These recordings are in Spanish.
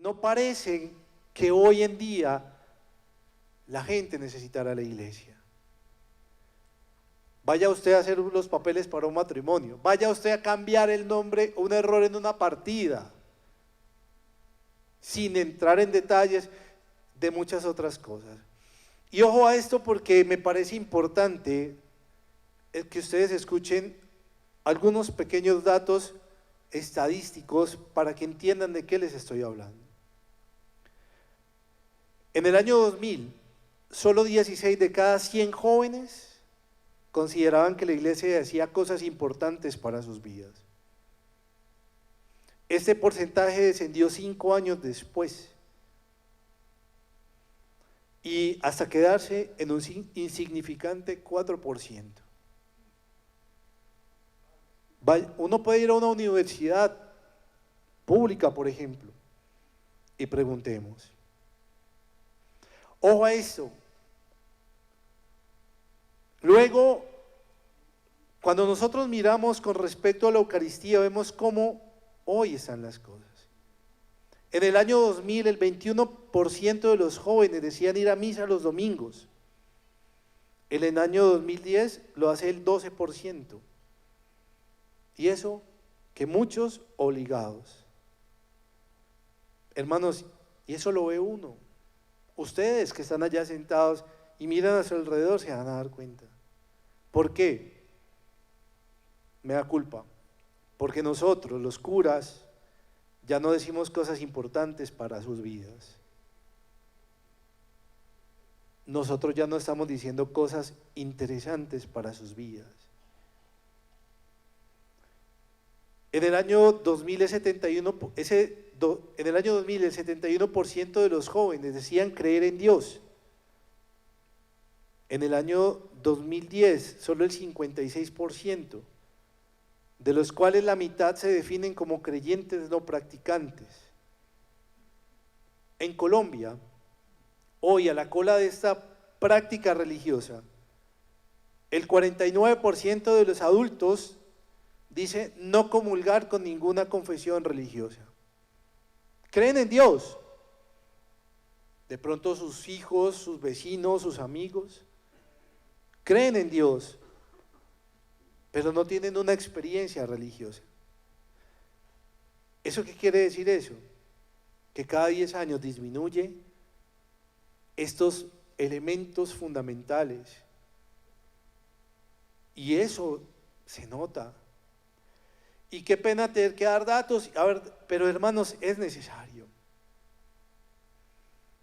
no parece que hoy en día la gente necesitará la iglesia. Vaya usted a hacer los papeles para un matrimonio, vaya usted a cambiar el nombre, un error en una partida, sin entrar en detalles de muchas otras cosas. Y ojo a esto porque me parece importante que ustedes escuchen algunos pequeños datos estadísticos para que entiendan de qué les estoy hablando. En el año 2000, solo 16 de cada 100 jóvenes consideraban que la iglesia hacía cosas importantes para sus vidas. Este porcentaje descendió 5 años después y hasta quedarse en un insignificante 4%. Uno puede ir a una universidad pública, por ejemplo, y preguntemos. Ojo a esto. Luego, cuando nosotros miramos con respecto a la Eucaristía, vemos cómo hoy están las cosas. En el año 2000, el 21% de los jóvenes decían ir a misa los domingos. En el año 2010 lo hace el 12%. Y eso que muchos obligados. Hermanos, y eso lo ve uno. Ustedes que están allá sentados y miran a su alrededor se van a dar cuenta. ¿Por qué? Me da culpa. Porque nosotros, los curas, ya no decimos cosas importantes para sus vidas. Nosotros ya no estamos diciendo cosas interesantes para sus vidas. En el año 2000 el 71% de los jóvenes decían creer en Dios. En el año 2010 solo el 56%, de los cuales la mitad se definen como creyentes no practicantes. En Colombia, hoy a la cola de esta práctica religiosa, el 49% de los adultos dice no comulgar con ninguna confesión religiosa. Creen en Dios. De pronto sus hijos, sus vecinos, sus amigos, creen en Dios, pero no tienen una experiencia religiosa. ¿Eso qué quiere decir eso? Que cada 10 años disminuye estos elementos fundamentales. Y eso se nota. Y qué pena tener que dar datos, a ver, pero hermanos, es necesario.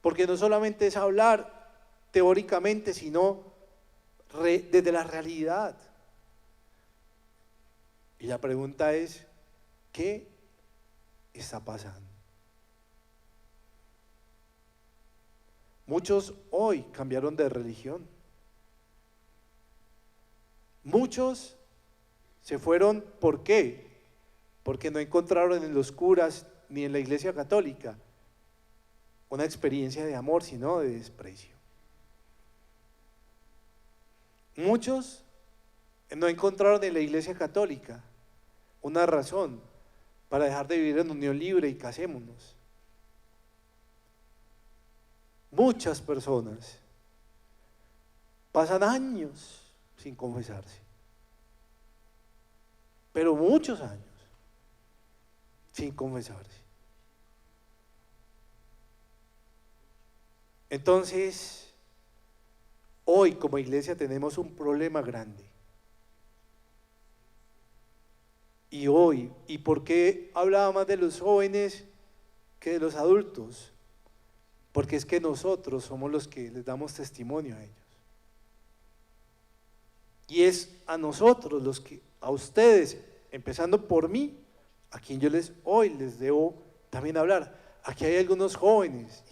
Porque no solamente es hablar teóricamente, sino desde la realidad. Y la pregunta es, ¿qué está pasando? Muchos hoy cambiaron de religión. Muchos se fueron, ¿por qué? Porque no encontraron en los curas ni en la Iglesia Católica una experiencia de amor, sino de desprecio. Muchos no encontraron en la Iglesia Católica una razón para dejar de vivir en unión libre y casémonos. Muchas personas pasan años sin confesarse, pero muchos años sin confesarse. Entonces, hoy como iglesia tenemos un problema grande. Y hoy, ¿y por qué hablaba más de los jóvenes que de los adultos? Porque es que nosotros somos los que les damos testimonio a ellos. Y es a nosotros los que, a ustedes, empezando por mí, a quien yo hoy les debo también hablar. Aquí hay algunos jóvenes,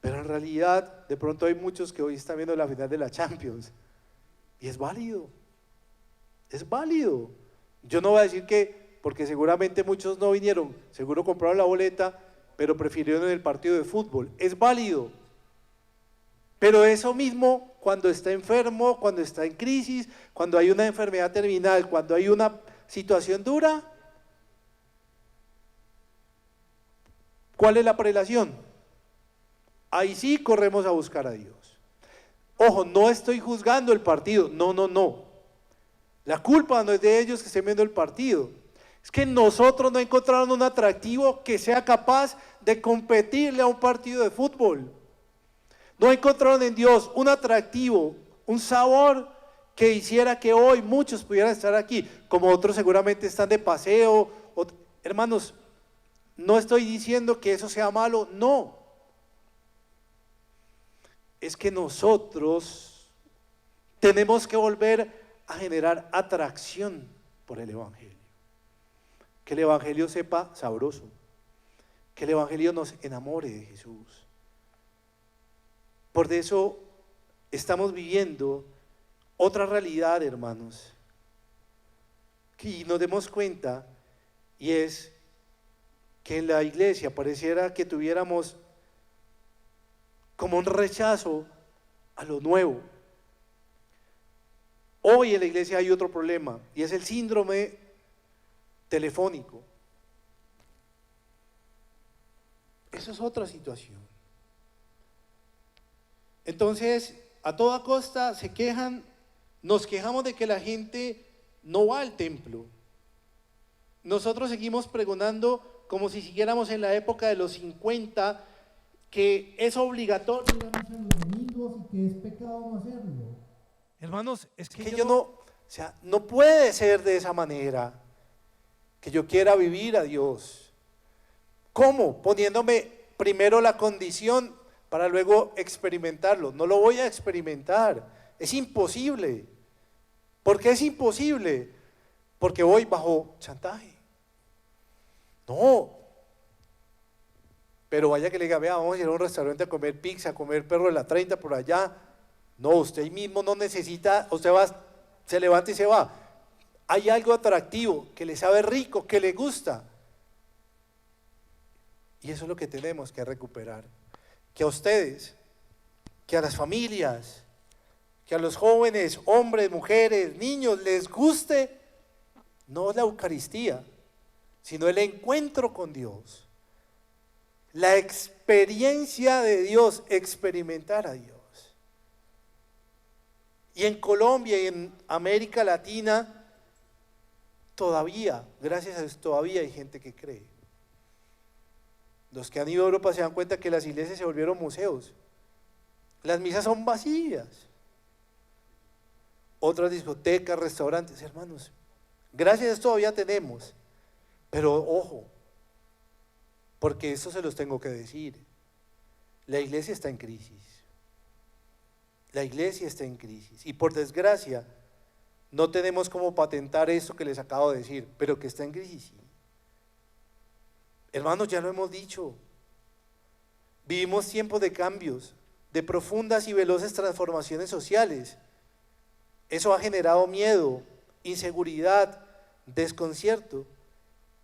pero en realidad de pronto hay muchos que hoy están viendo la final de la Champions, y es válido, es válido. Yo no voy a decir que, porque seguramente muchos no vinieron, seguro compraron la boleta, pero prefirieron el partido de fútbol, es válido. Pero eso mismo, cuando está enfermo, cuando está en crisis, cuando hay una enfermedad terminal, cuando hay una situación dura, ¿Cuál es la prelación? Ahí sí corremos a buscar a Dios. Ojo, no estoy juzgando el partido, no, no, no. La culpa no es de ellos que estén viendo el partido. Es que nosotros no encontraron un atractivo que sea capaz de competirle a un partido de fútbol. No encontraron en Dios un atractivo, un sabor que hiciera que hoy muchos pudieran estar aquí, como otros seguramente están de paseo. Hermanos, no estoy diciendo que eso sea malo, no. Es que nosotros tenemos que volver a generar atracción por el Evangelio. Que el Evangelio sepa sabroso. Que el Evangelio nos enamore de Jesús. Por eso estamos viviendo otra realidad, hermanos. Y nos demos cuenta, y es que en la iglesia pareciera que tuviéramos como un rechazo a lo nuevo. Hoy en la iglesia hay otro problema, y es el síndrome telefónico. Eso es otra situación. Entonces, a toda costa se quejan, nos quejamos de que la gente no va al templo. Nosotros seguimos pregonando como si siguiéramos en la época de los 50, que es obligatorio ir a misa los domingos y que es pecado no hacerlo. Hermanos, es que yo no, o sea, no puede ser de esa manera, que yo quiera vivir a Dios. ¿Cómo? Poniéndome primero la condición para luego experimentarlo. No lo voy a experimentar, es imposible. ¿Por qué es imposible? Porque voy bajo chantaje. No. Pero vaya que le diga, vea, vamos a ir a un restaurante a comer pizza, a comer perro de la 30 por allá. No, usted mismo no necesita, usted va, se levanta y se va. Hay algo atractivo, que le sabe rico, que le gusta. Y eso es lo que tenemos que recuperar. Que a ustedes, que a las familias, que a los jóvenes, hombres, mujeres, niños, les guste no la Eucaristía, sino el encuentro con Dios. La experiencia de Dios, experimentar a Dios. Y en Colombia y en América Latina, todavía, gracias a Dios, todavía hay gente que cree. Los que han ido a Europa se dan cuenta que las iglesias se volvieron museos. Las misas son vacías. Otras discotecas, restaurantes, hermanos. Gracias a Dios todavía tenemos. Pero ojo, porque eso se los tengo que decir. La iglesia está en crisis. La iglesia está en crisis. Y por desgracia, no tenemos como patentar esto que les acabo de decir, pero que está en crisis. ¿Sí? Hermanos, ya lo hemos dicho. Vivimos tiempos de cambios, de profundas y veloces transformaciones sociales. Eso ha generado miedo, inseguridad, desconcierto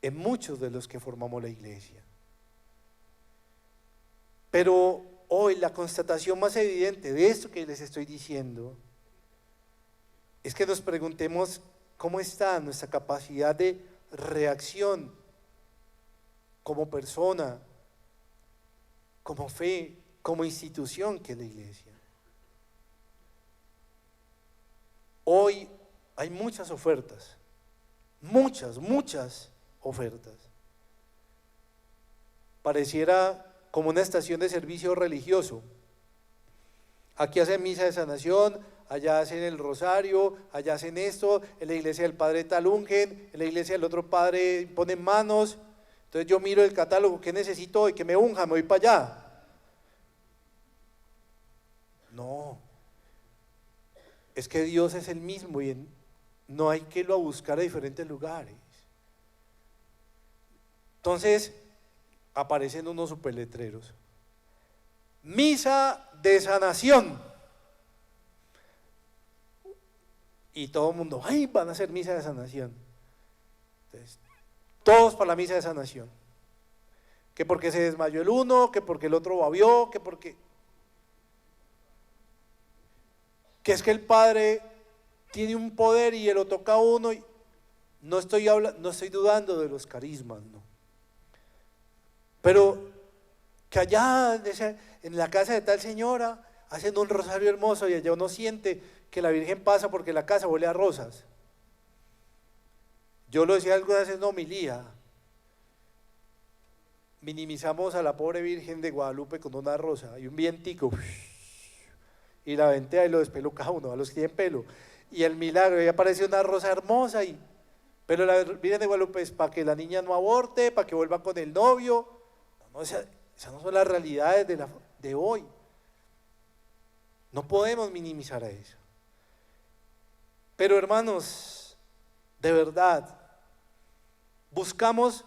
en muchos de los que formamos la iglesia. Pero hoy la constatación más evidente de esto que les estoy diciendo es que nos preguntemos cómo está nuestra capacidad de reacción como persona, como fe, como institución que es la iglesia. Hoy hay muchas ofertas, muchas ofertas. Pareciera como una estación de servicio religioso. Aquí hacen misa de sanación, allá hacen el rosario, allá hacen esto, en la iglesia del padre tal ungen, en la iglesia del otro padre ponen manos. Entonces yo miro el catálogo, ¿qué necesito hoy? Que me unja, me voy para allá. No, es que Dios es el mismo y no hay que irlo a buscar a diferentes lugares. Entonces aparecen unos superletreros. Misa de sanación. Y todo el mundo, ¡ay! Van a hacer misa de sanación. Entonces, todos para la misa de sanación. Que porque se desmayó el uno, que porque el otro babió, que porque... Que es que el Padre tiene un poder y él lo toca a uno. Y no estoy dudando de los carismas, no. Pero que allá en la casa de tal señora hacen un rosario hermoso y allá uno siente que la Virgen pasa porque la casa huele a rosas. Yo lo decía alguna vez en una homilía, minimizamos a la pobre Virgen de Guadalupe con una rosa y un vientico, y la ventea y lo despeluca uno, a los que tienen pelo, y el milagro, y aparece una rosa hermosa, pero la Virgen de Guadalupe es para que la niña no aborte, para que vuelva con el novio. No, esas no son las realidades de hoy. No podemos minimizar a eso. Pero hermanos, de verdad, buscamos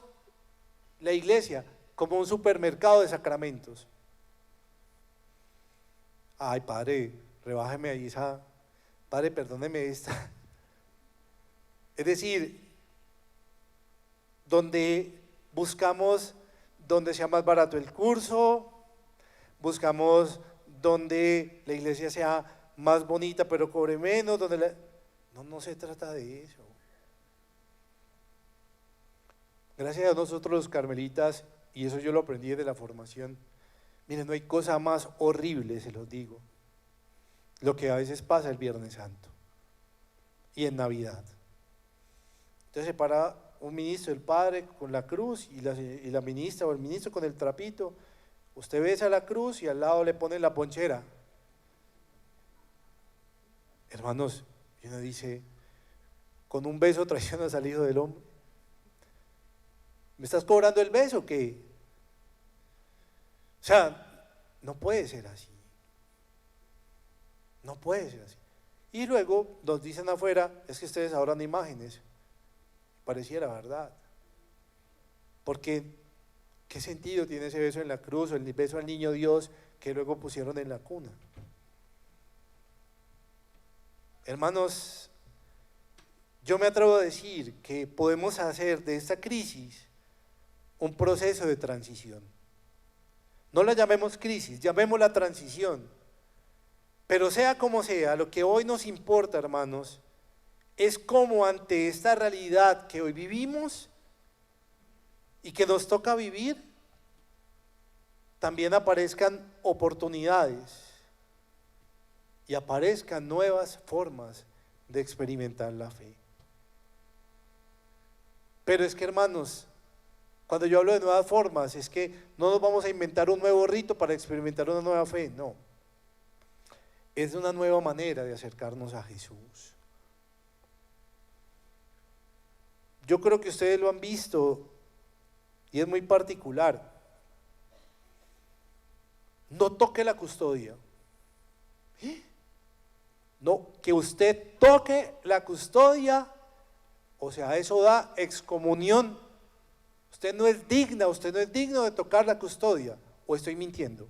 la iglesia como un supermercado de sacramentos. Ay, padre, rebájeme ahí esa, padre, perdóneme esta. Es decir, donde buscamos donde sea más barato el curso, buscamos donde la iglesia sea más bonita pero cobre menos, no se trata de eso. Gracias a nosotros los carmelitas, y eso yo lo aprendí de la formación, miren, no hay cosa más horrible, se los digo, lo que a veces pasa el Viernes Santo y en Navidad. Entonces se para un ministro, el padre, con la cruz y la ministra o el ministro con el trapito. Usted besa la cruz y al lado le ponen la ponchera. Hermanos, y uno dice, con un beso traicionas al hijo del hombre. ¿Me estás cobrando el beso o qué? O sea, no puede ser así. No puede ser así. Y luego nos dicen afuera, es que ustedes adoran imágenes. Pareciera verdad. Porque, ¿qué sentido tiene ese beso en la cruz o el beso al niño Dios que luego pusieron en la cuna? Hermanos, yo me atrevo a decir que podemos hacer de esta crisis un proceso de transición. No la llamemos crisis, llamémosla transición. Pero sea como sea, lo que hoy nos importa, hermanos, es cómo ante esta realidad que hoy vivimos y que nos toca vivir, también aparezcan oportunidades y aparezcan nuevas formas de experimentar la fe. Pero es que, hermanos, cuando yo hablo de nuevas formas, es que no nos vamos a inventar un nuevo rito para experimentar una nueva fe, no. Es una nueva manera de acercarnos a Jesús. Yo creo que ustedes lo han visto y es muy particular. No toque la custodia. No, que usted toque la custodia, o sea, eso da excomunión. Usted no es digna, usted no es digno de tocar la custodia, o estoy mintiendo.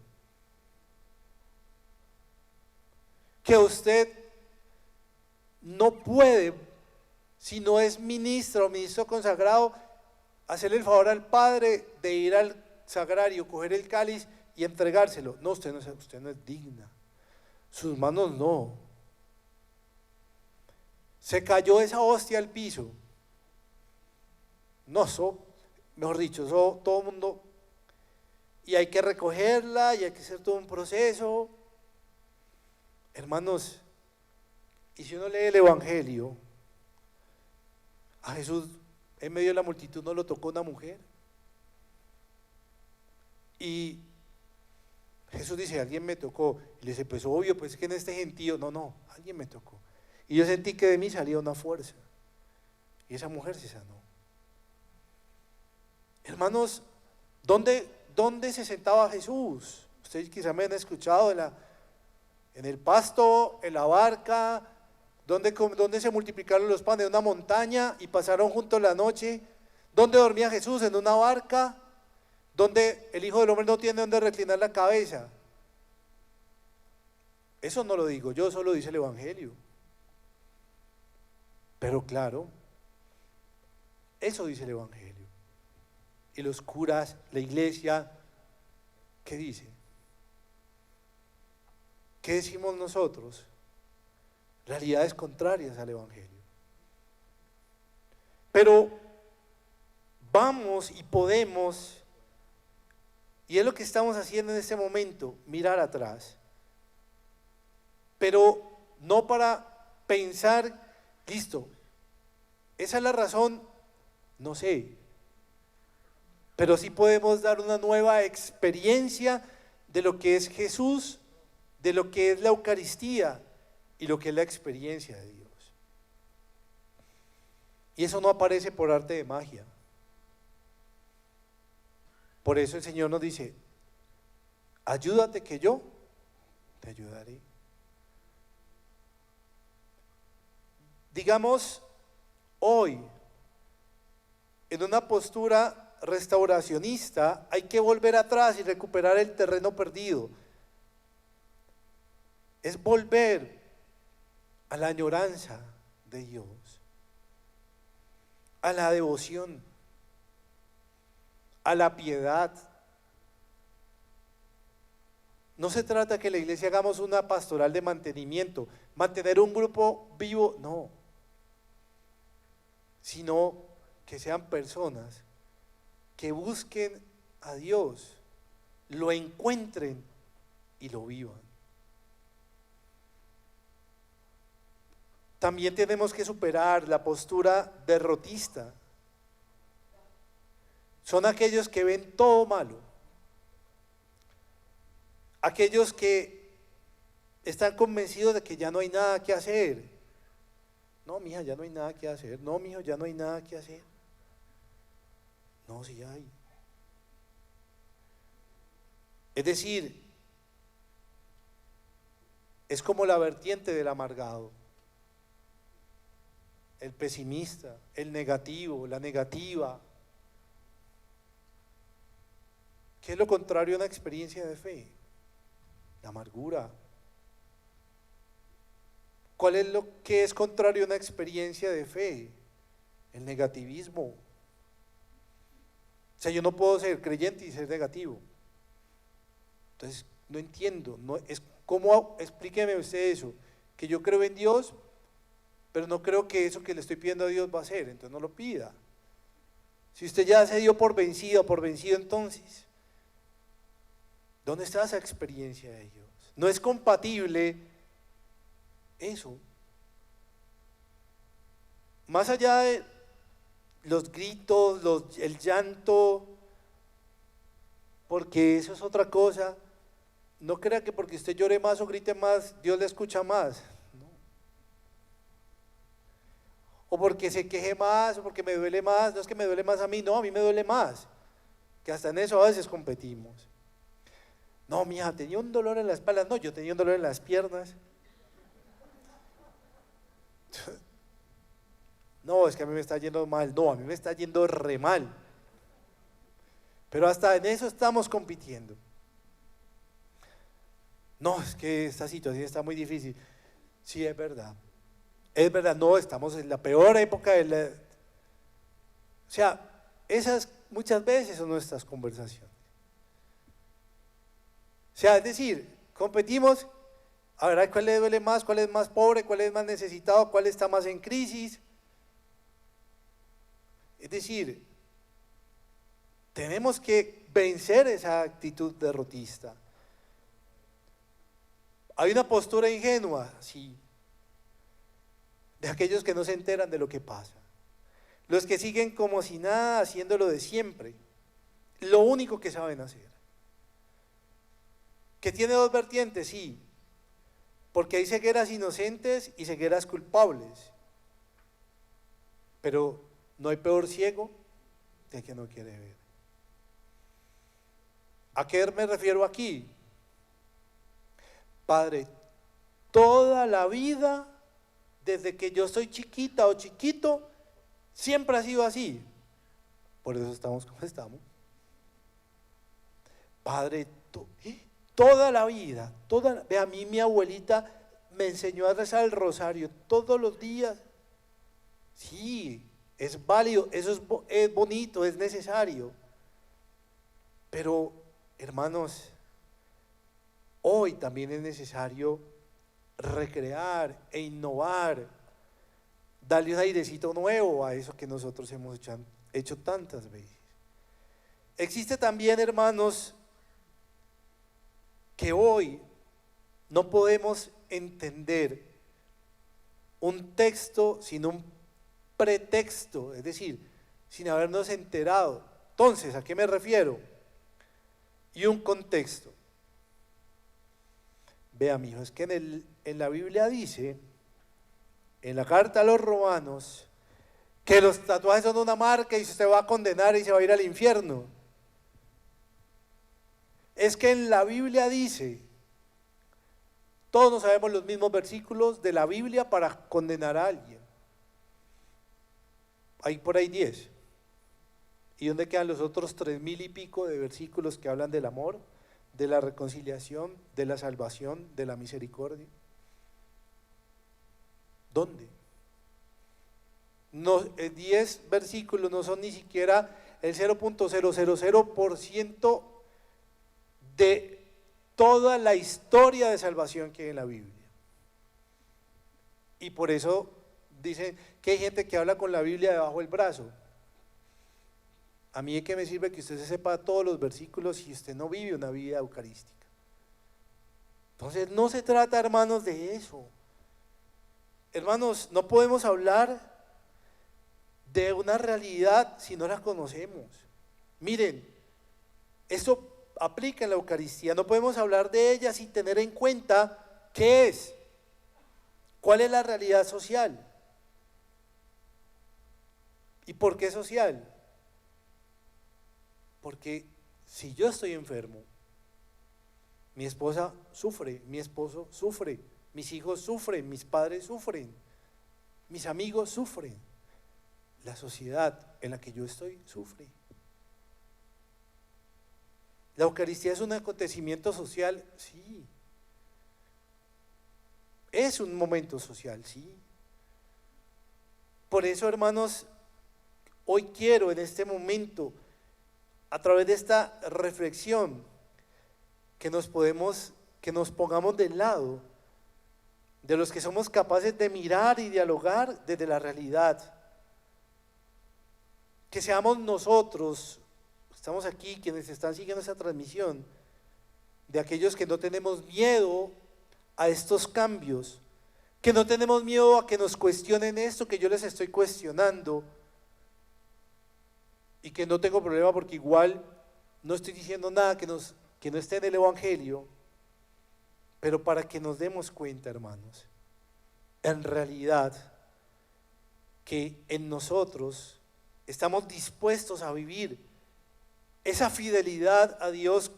Que usted no puede, si no es ministro o ministro consagrado, hacerle el favor al Padre de ir al sagrario, coger el cáliz y entregárselo. No, usted no es digna. Sus manos no. Se cayó esa hostia al piso. No, mejor dicho, todo el mundo, y hay que recogerla y hay que hacer todo un proceso. Hermanos, y si uno lee el Evangelio, a Jesús en medio de la multitud no lo tocó una mujer. Y Jesús dice, alguien me tocó. Y le dice, pues obvio, pues es que en este gentío, no, alguien me tocó. Y yo sentí que de mí salía una fuerza. Y esa mujer se sanó. Hermanos, ¿dónde se sentaba Jesús? Ustedes quizá me han escuchado en el pasto, en la barca, donde se multiplicaron los panes, en una montaña y pasaron juntos la noche. ¿Dónde dormía Jesús? En una barca, donde el Hijo del Hombre no tiene donde reclinar la cabeza. Eso no lo digo yo, eso lo dice el Evangelio. Pero claro, eso dice el Evangelio. Y los curas, la iglesia, ¿qué dice? ¿Qué decimos nosotros? Realidades contrarias al Evangelio. Pero vamos y podemos Y es lo que estamos haciendo en este momento, mirar atrás. Pero no para pensar, listo, esa es la razón, no sé. Pero sí podemos dar una nueva experiencia de lo que es Jesús, de lo que es la Eucaristía y lo que es la experiencia de Dios. Y eso no aparece por arte de magia. Por eso el Señor nos dice, ayúdate que yo te ayudaré. Digamos, hoy, en una postura restauracionista, hay que volver atrás y recuperar el terreno perdido. Es volver a la añoranza de Dios, a la devoción, a la piedad. No se trata que la iglesia hagamos una pastoral de mantenimiento, mantener un grupo vivo, no, sino que sean personas que busquen a Dios, lo encuentren y lo vivan. También tenemos que superar la postura derrotista. Son aquellos que ven todo malo, aquellos que están convencidos de que ya no hay nada que hacer. No, mija, ya no hay nada que hacer. No, mijo, ya no hay nada que hacer. No, sí hay. Es decir, es como la vertiente del amargado, el pesimista, el negativo, la negativa. ¿Qué es lo contrario a una experiencia de fe? La amargura. ¿Cuál es lo que es contrario a una experiencia de fe? El negativismo. O sea, yo no puedo ser creyente y ser negativo. Entonces, no entiendo, no, es como, explíqueme usted eso, que yo creo en Dios, pero no creo que eso que le estoy pidiendo a Dios va a ser, entonces no lo pida. Si usted ya se dio por vencido, entonces, ¿dónde está esa experiencia de Dios? No es compatible eso. Más allá de los gritos, el llanto, porque eso es otra cosa. No crea que porque usted llore más o grite más, Dios le escucha más. No. O porque se queje más, o porque me duele más. No es que me duele más a mí, no, a mí me duele más. Que hasta en eso a veces competimos. No, mija, tenía un dolor en la espalda. No, yo tenía un dolor en las piernas. No, es que a mí me está yendo mal. No, a mí me está yendo re mal. Pero hasta en eso estamos compitiendo. No, es que esta situación está muy difícil. Sí, es verdad. Es verdad, no, estamos en la peor época de la... O sea, esas muchas veces son nuestras conversaciones. O sea, es decir, competimos, a ver cuál le duele más, cuál es más pobre, cuál es más necesitado, cuál está más en crisis. Es decir, tenemos que vencer esa actitud derrotista. Hay una postura ingenua, sí, de aquellos que no se enteran de lo que pasa. Los que siguen como si nada, haciéndolo de siempre. Lo único que saben hacer. Que tiene dos vertientes, sí. Porque hay cegueras inocentes y cegueras culpables. Pero no hay peor ciego que el que no quiere ver. ¿A qué me refiero aquí? Padre, toda la vida, desde que yo soy chiquita o chiquito, siempre ha sido así. Por eso estamos como estamos. Padre, toda la vida, ve, a mí mi abuelita me enseñó a rezar el rosario todos los días. Sí, es válido, eso es bonito, es necesario. Pero, hermanos, hoy también es necesario recrear e innovar, darle un airecito nuevo a eso que nosotros hemos hecho tantas veces. Existe también, hermanos, que hoy no podemos entender un texto sin un pretexto, es decir, sin habernos enterado. Entonces, ¿a qué me refiero? Y un contexto. Vea, mijo, es que en la Biblia dice, en la carta a los romanos, que los tatuajes son una marca y se va a condenar y se va a ir al infierno. Es que en la Biblia dice, todos nos sabemos los mismos versículos de la Biblia para condenar a alguien. Hay por ahí 10. ¿Y dónde quedan los otros 3000 y pico de versículos que hablan del amor, de la reconciliación, de la salvación, de la misericordia? ¿Dónde? No, 10 versículos no son ni siquiera el 0.000% de toda la historia de salvación que hay en la Biblia. Y por eso dicen que hay gente que habla con la Biblia debajo del brazo. A mí, ¿de qué me sirve que usted se sepa todos los versículos si usted no vive una vida eucarística? Entonces no se trata, hermanos, de eso. Hermanos, no podemos hablar de una realidad si no la conocemos. Miren, esto aplica en la Eucaristía, no podemos hablar de ella sin tener en cuenta qué es, cuál es la realidad social. ¿Y por qué social? Porque si yo estoy enfermo, mi esposa sufre, mi esposo sufre, mis hijos sufren, mis padres sufren, mis amigos sufren, la sociedad en la que yo estoy sufre. ¿La Eucaristía es un acontecimiento social? Sí. Es un momento social, sí. Por eso, hermanos, hoy quiero en este momento, a través de esta reflexión, que nos pongamos del lado de los que somos capaces de mirar y dialogar desde la realidad. Que seamos nosotros, estamos aquí, quienes están siguiendo esta transmisión, de aquellos que no tenemos miedo a estos cambios, que no tenemos miedo a que nos cuestionen esto que yo les estoy cuestionando, y que no tengo problema porque igual no estoy diciendo nada que no esté en el Evangelio, pero para que nos demos cuenta, hermanos, en realidad que en nosotros estamos dispuestos a vivir esa fidelidad a Dios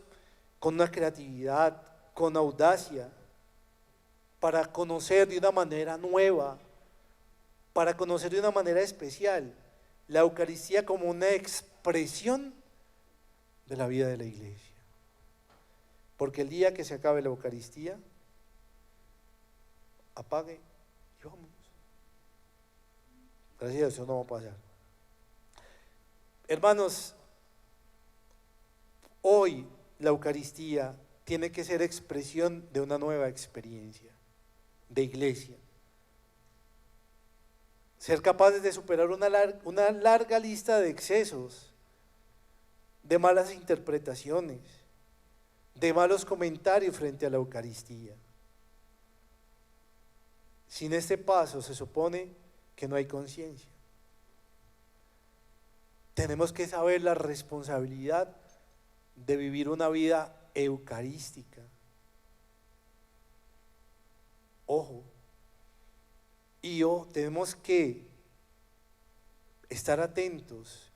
con una creatividad, con audacia, para conocer de una manera nueva, para conocer de una manera especial la Eucaristía como una expresión de la vida de la iglesia. Porque el día que se acabe la Eucaristía, apague y vámonos. Gracias a Dios, eso no va a pasar. Hermanos, hoy la Eucaristía tiene que ser expresión de una nueva experiencia de iglesia. Ser capaces de superar una larga lista de excesos, de malas interpretaciones, de malos comentarios frente a la Eucaristía. Sin este paso se supone que no hay conciencia. Tenemos que saber la responsabilidad de vivir una vida eucarística. Ojo, tenemos que estar atentos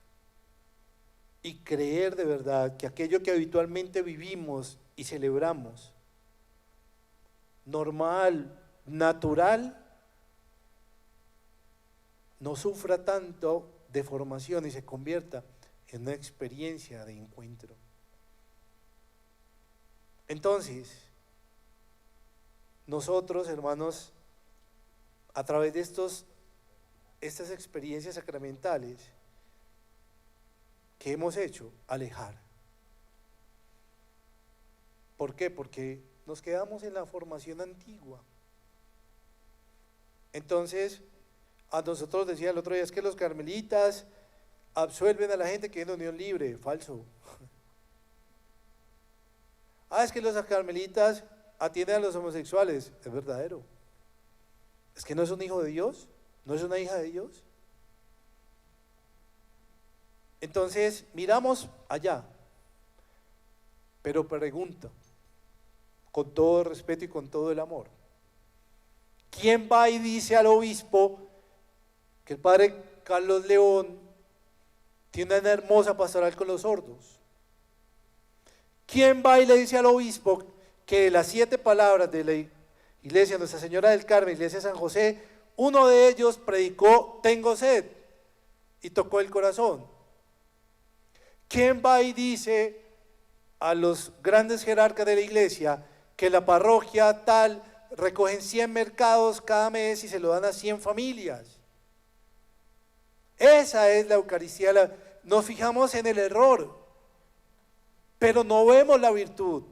y creer de verdad que aquello que habitualmente vivimos y celebramos, normal, natural, no sufra tanto deformación y se convierta en una experiencia de encuentro. Entonces, nosotros, hermanos, a través de estas experiencias sacramentales que hemos hecho, alejar. ¿Por qué? Porque nos quedamos en la formación antigua. Entonces, a nosotros decía el otro día, es que los carmelitas absuelven a la gente que viene de unión libre. Falso. Es que los carmelitas atienden a los homosexuales. Es verdadero. Es que no es un hijo de Dios, no es una hija de Dios. Entonces, miramos allá, pero pregunto, con todo el respeto y con todo el amor, ¿quién va y dice al obispo que el padre Carlos León tiene una hermosa pastoral con los sordos? ¿Quién va y le dice al obispo que las 7 palabras de la iglesia Nuestra Señora del Carmen, iglesia San José, uno de ellos predicó tengo sed y tocó el corazón? ¿Quién va y dice a los grandes jerarcas de la iglesia que la parroquia tal recogen 100 mercados cada mes y se lo dan a 100 familias? Esa es la Eucaristía. Nos fijamos en el error, pero no vemos la virtud.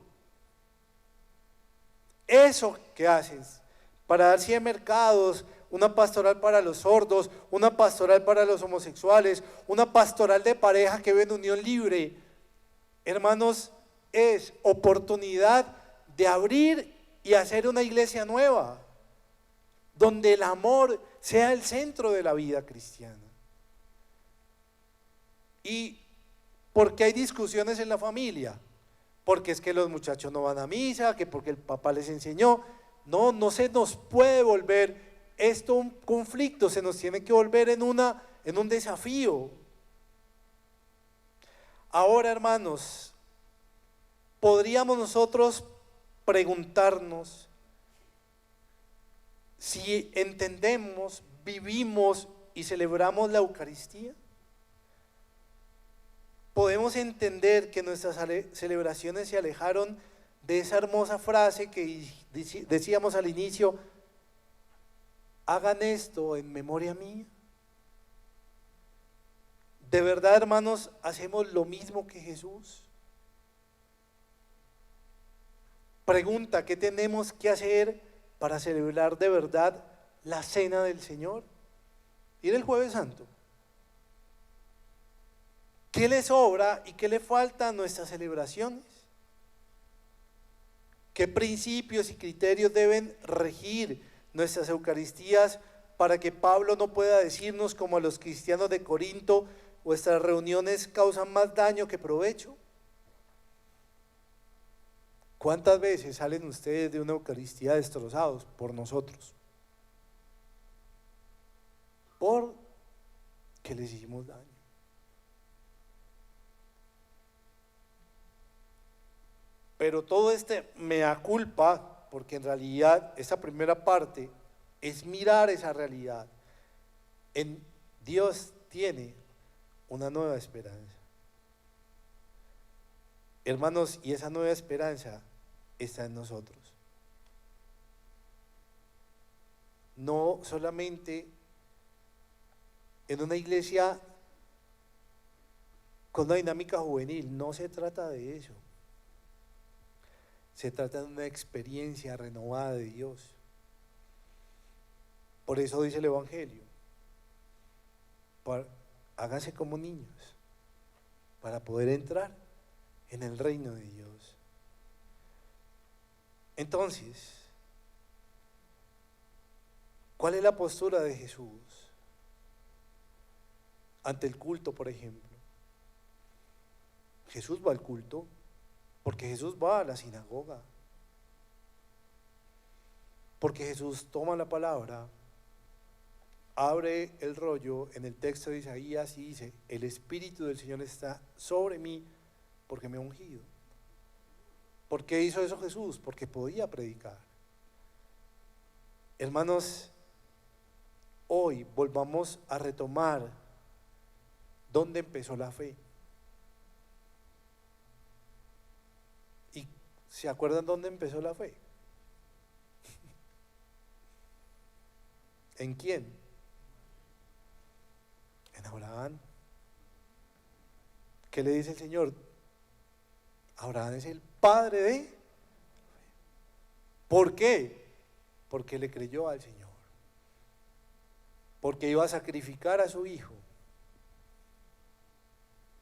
Eso que haces para dar 100 mercados, una pastoral para los sordos, una pastoral para los homosexuales, una pastoral de pareja que vive en unión libre, hermanos, es oportunidad de abrir y hacer una iglesia nueva, donde el amor sea el centro de la vida cristiana. ¿Y por qué hay discusiones en la familia? Porque es que los muchachos no van a misa, que porque el papá les enseñó. No, no se nos puede volver esto un conflicto, se nos tiene que volver en un desafío. Ahora, hermanos, podríamos nosotros preguntarnos si entendemos, vivimos y celebramos la Eucaristía. Podemos entender que nuestras celebraciones se alejaron de esa hermosa frase que decíamos al inicio: hagan esto en memoria mía. ¿De verdad, hermanos, hacemos lo mismo que Jesús? Pregunta, ¿qué tenemos que hacer para celebrar de verdad la cena del Señor? Ir el Jueves Santo. ¿Qué le sobra y qué le falta a nuestras celebraciones? ¿Qué principios y criterios deben regir nuestras Eucaristías para que Pablo no pueda decirnos, como a los cristianos de Corinto, vuestras reuniones causan más daño que provecho? ¿Cuántas veces salen ustedes de una Eucaristía destrozados por nosotros? Porque les hicimos daño. Pero todo este mea culpa, porque en realidad esa primera parte es mirar esa realidad. Dios tiene una nueva esperanza. Hermanos, y esa nueva esperanza está en nosotros. No solamente en una iglesia con una dinámica juvenil, no se trata de eso. Se trata de una experiencia renovada de Dios. Por eso dice el Evangelio: háganse como niños para poder entrar en el reino de Dios. Entonces, ¿cuál es la postura de Jesús ante el culto, por ejemplo? Jesús va al culto porque Jesús va a la sinagoga, porque Jesús toma la palabra, abre el rollo en el texto de Isaías y dice: el Espíritu del Señor está sobre mí porque me ha ungido. ¿Por qué hizo eso Jesús? Porque podía predicar. Hermanos, hoy volvamos a retomar dónde empezó la fe. ¿Y se acuerdan dónde empezó la fe? ¿En quién? En Abraham. ¿Qué le dice el Señor? Abraham es el padre de... ¿Por qué? Porque le creyó al Señor. Porque iba a sacrificar a su hijo.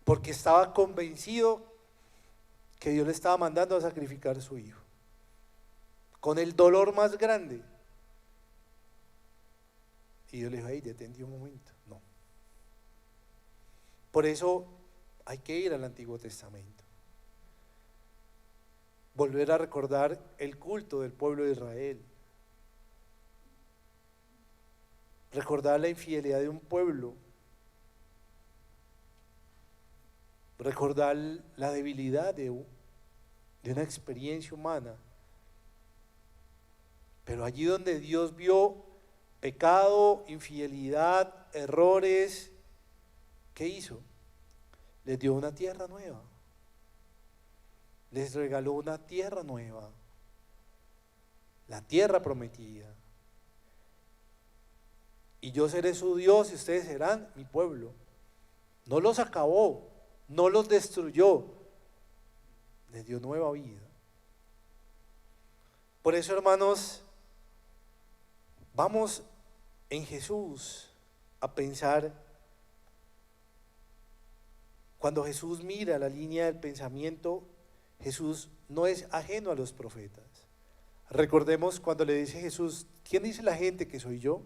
Porque estaba convencido que Dios le estaba mandando a sacrificar a su hijo, con el dolor más grande. Y Dios le dijo, hey, detente un momento, no. Por eso hay que ir al Antiguo Testamento, volver a recordar el culto del pueblo de Israel, recordar la infidelidad de un pueblo, recordar la debilidad de una experiencia humana. Pero allí donde Dios vio pecado, infidelidad, errores, ¿qué hizo? Les dio una tierra nueva. Les regaló una tierra nueva, la tierra prometida. Y yo seré su Dios y ustedes serán mi pueblo. No los acabó, no los destruyó, les dio nueva vida. Por eso, hermanos, vamos en Jesús a pensar. Cuando Jesús mira la línea del pensamiento, Jesús no es ajeno a los profetas. Recordemos cuando le dice Jesús, ¿quién dice la gente que soy yo?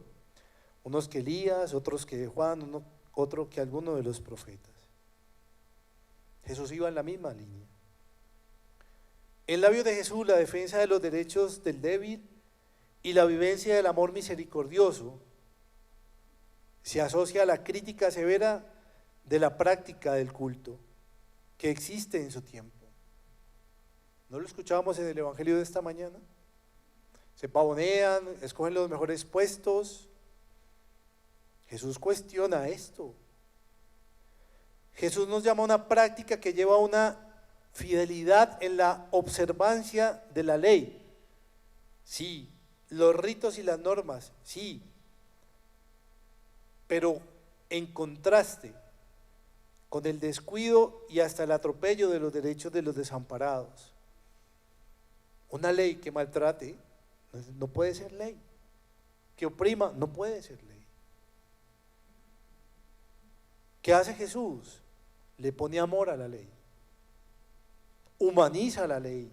Unos que Elías, otros que Juan, otro que alguno de los profetas. Jesús iba en la misma línea. En labios de Jesús, la defensa de los derechos del débil y la vivencia del amor misericordioso se asocia a la crítica severa de la práctica del culto que existe en su tiempo. ¿No lo escuchábamos en el Evangelio de esta mañana? Se pavonean, escogen los mejores puestos. Jesús cuestiona esto. Jesús nos llama a una práctica que lleva a una fidelidad en la observancia de la ley. Sí, los ritos y las normas, sí, pero en contraste con el descuido y hasta el atropello de los derechos de los desamparados. Una ley que maltrate no puede ser ley, que oprima no puede ser ley. ¿Qué hace Jesús? Le pone amor a la ley, humaniza la ley.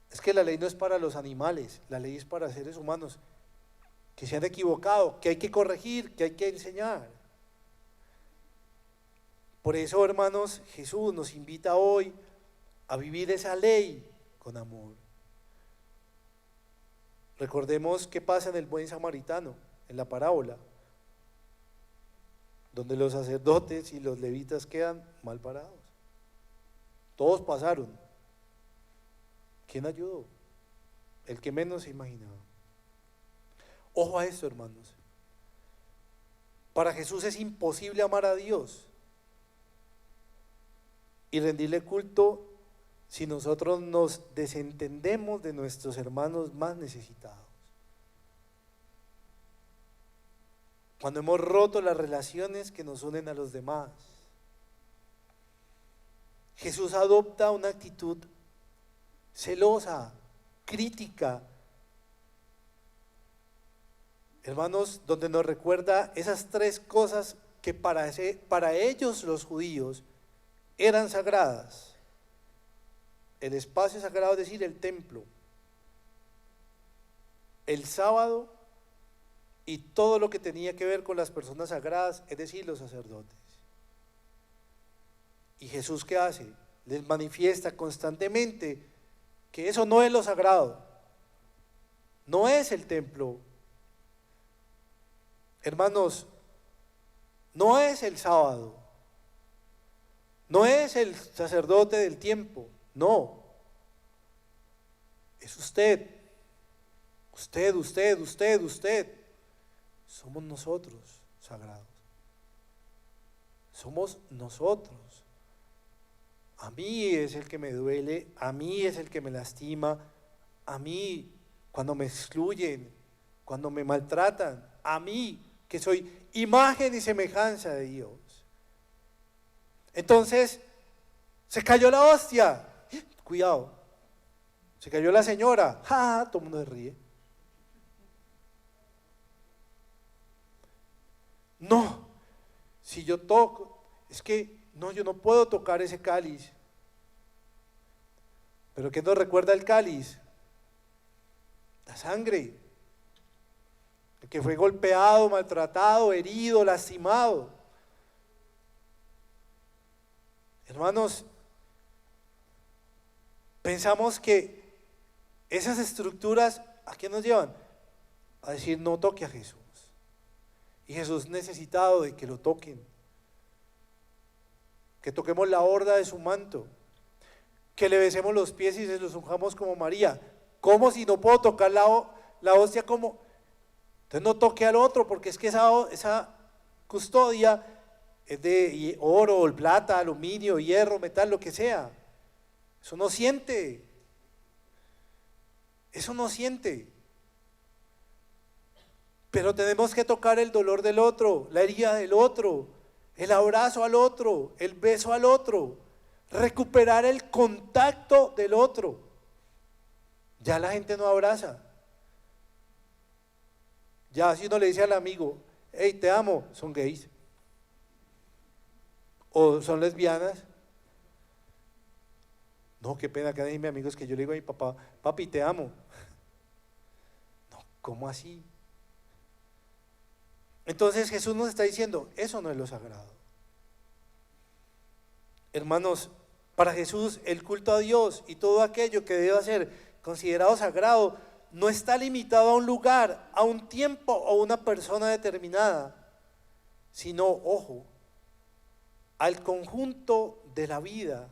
Es que la ley no es para los animales, la ley es para seres humanos que se han equivocado, que hay que corregir, que hay que enseñar. Por eso, hermanos, Jesús nos invita hoy a vivir esa ley con amor. Recordemos qué pasa en el buen samaritano, en la parábola, donde los sacerdotes y los levitas quedan mal parados. Todos pasaron. ¿Quién ayudó? El que menos se imaginaba. Ojo a esto, hermanos. Para Jesús es imposible amar a Dios y rendirle culto si nosotros nos desentendemos de nuestros hermanos más necesitados. Cuando hemos roto las relaciones que nos unen a los demás. Jesús adopta una actitud celosa, crítica, hermanos, donde nos recuerda esas tres cosas que para ellos los judíos eran sagradas. El espacio sagrado, es decir, el templo, el sábado y todo lo que tenía que ver con las personas sagradas, es decir, los sacerdotes. ¿Y Jesús qué hace? Les manifiesta constantemente que eso no es lo sagrado, no es el templo. Hermanos, no es el sábado, no es el sacerdote del tiempo, no. Es usted. Somos nosotros sagrados. Somos nosotros. A mí es el que me duele, a mí es el que me lastima, a mí cuando me excluyen, cuando me maltratan, a mí que soy imagen y semejanza de Dios. Entonces, se cayó la hostia, cuidado, se cayó la señora, todo el mundo se ríe. No, si yo toco, es que no, yo no puedo tocar ese cáliz. Pero ¿qué nos recuerda el cáliz? La sangre. El que fue golpeado, maltratado, herido, lastimado. Hermanos, pensamos que esas estructuras, ¿a qué nos llevan? A decir, no toque a Jesús. Y Jesús necesitado de que lo toquen. Que toquemos la orla de su manto. Que le besemos los pies y se los unjamos como María. ¿Cómo si no puedo tocar la hostia como? Entonces no toque al otro, porque es que esa custodia es de oro, plata, aluminio, hierro, metal, lo que sea. Eso no siente. Eso no siente. Pero tenemos que tocar el dolor del otro, la herida del otro, el abrazo al otro, el beso al otro, recuperar el contacto del otro. Ya la gente no abraza. Ya si uno le dice al amigo, hey, te amo, son gays. O son lesbianas. No, qué pena que mis amigos que yo le digo a mi papá, papi, te amo. No, ¿cómo así? Entonces Jesús nos está diciendo, eso no es lo sagrado. Hermanos, para Jesús el culto a Dios y todo aquello que debe ser considerado sagrado no está limitado a un lugar, a un tiempo o a una persona determinada, sino, ojo, al conjunto de la vida,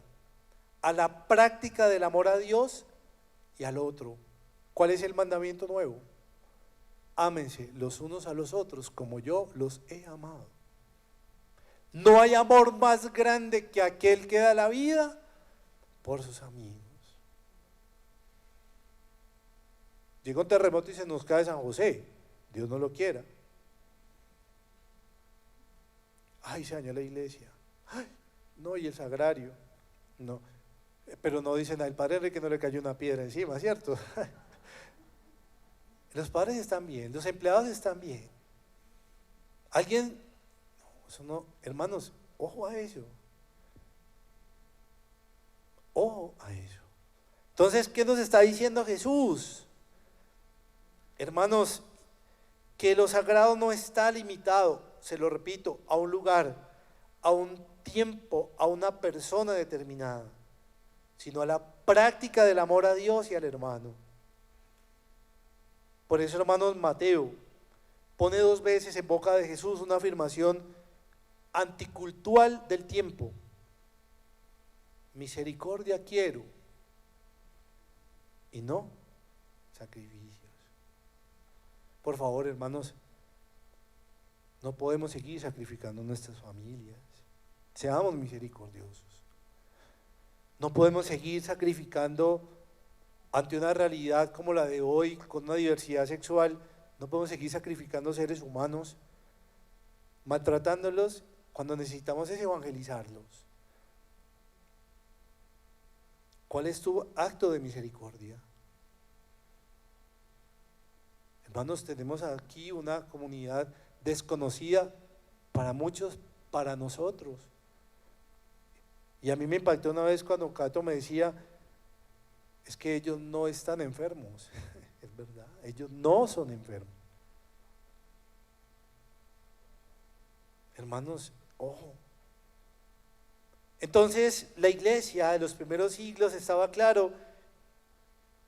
a la práctica del amor a Dios y al otro. ¿Cuál es el mandamiento nuevo? Ámense los unos a los otros como yo los he amado. No hay amor más grande que aquel que da la vida por sus amigos. Llega un terremoto y se nos cae San José, Dios no lo quiera. Ay, se dañó la iglesia. Ay, no, y el sagrario. No, pero no dicen al padre Enrique no le cayó una piedra encima, ¿cierto? Los padres están bien, los empleados están bien. Alguien, no, eso no, hermanos, ojo a eso. Ojo a eso. Entonces, ¿qué nos está diciendo Jesús? Hermanos, que lo sagrado no está limitado, se lo repito, a un lugar, a un tiempo, a una persona determinada, sino a la práctica del amor a Dios y al hermano. Por eso, hermanos, Mateo pone 2 veces en boca de Jesús una afirmación anticultural del tiempo. Misericordia quiero y no sacrificios. Por favor, hermanos, no podemos seguir sacrificando nuestras familias. Seamos misericordiosos. No podemos seguir sacrificando ante una realidad como la de hoy, con una diversidad sexual. No podemos seguir sacrificando seres humanos, maltratándolos cuando necesitamos es evangelizarlos. ¿Cuál es tu acto de misericordia? Hermanos, tenemos aquí una comunidad desconocida para muchos, para nosotros. Y a mí me impactó una vez cuando Cato me decía, es que ellos no están enfermos. Es verdad, ellos no son enfermos. Hermanos, ojo. Entonces, la iglesia de los primeros siglos estaba claro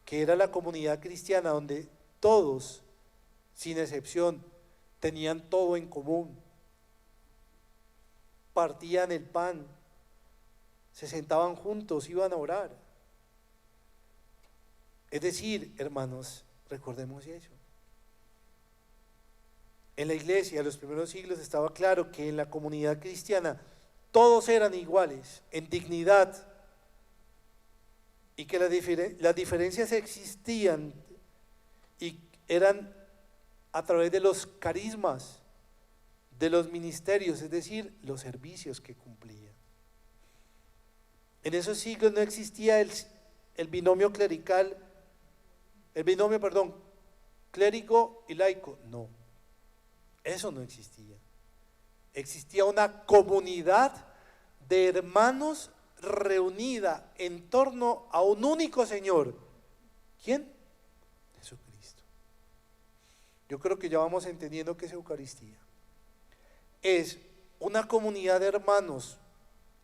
que era la comunidad cristiana donde todos, sin excepción, tenían todo en común. Partían el pan, se sentaban juntos, iban a orar. Es decir, hermanos, recordemos eso. En la iglesia de los primeros siglos estaba claro que en la comunidad cristiana todos eran iguales en dignidad y que las diferencias existían y eran a través de los carismas, de los ministerios, es decir, los servicios que cumplían. En esos siglos no existía el binomio clerical, clérigo y laico, no, eso no existía. Existía una comunidad de hermanos reunida en torno a un único Señor. ¿Quién? Jesucristo. Yo creo que ya vamos entendiendo que es Eucaristía. Es una comunidad de hermanos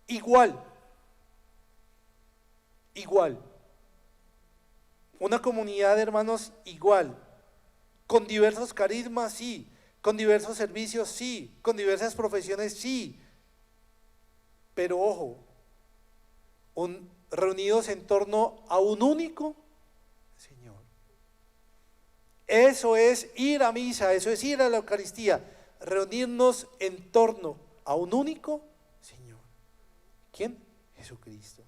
igual. Una comunidad de hermanos igual. Con diversos carismas, sí. Con diversos servicios, sí. Con diversas profesiones, sí. Pero ojo, reunidos en torno a un único Señor. Eso es ir a misa, eso es ir a la Eucaristía, reunirnos en torno a un único Señor. ¿Quién? Jesucristo.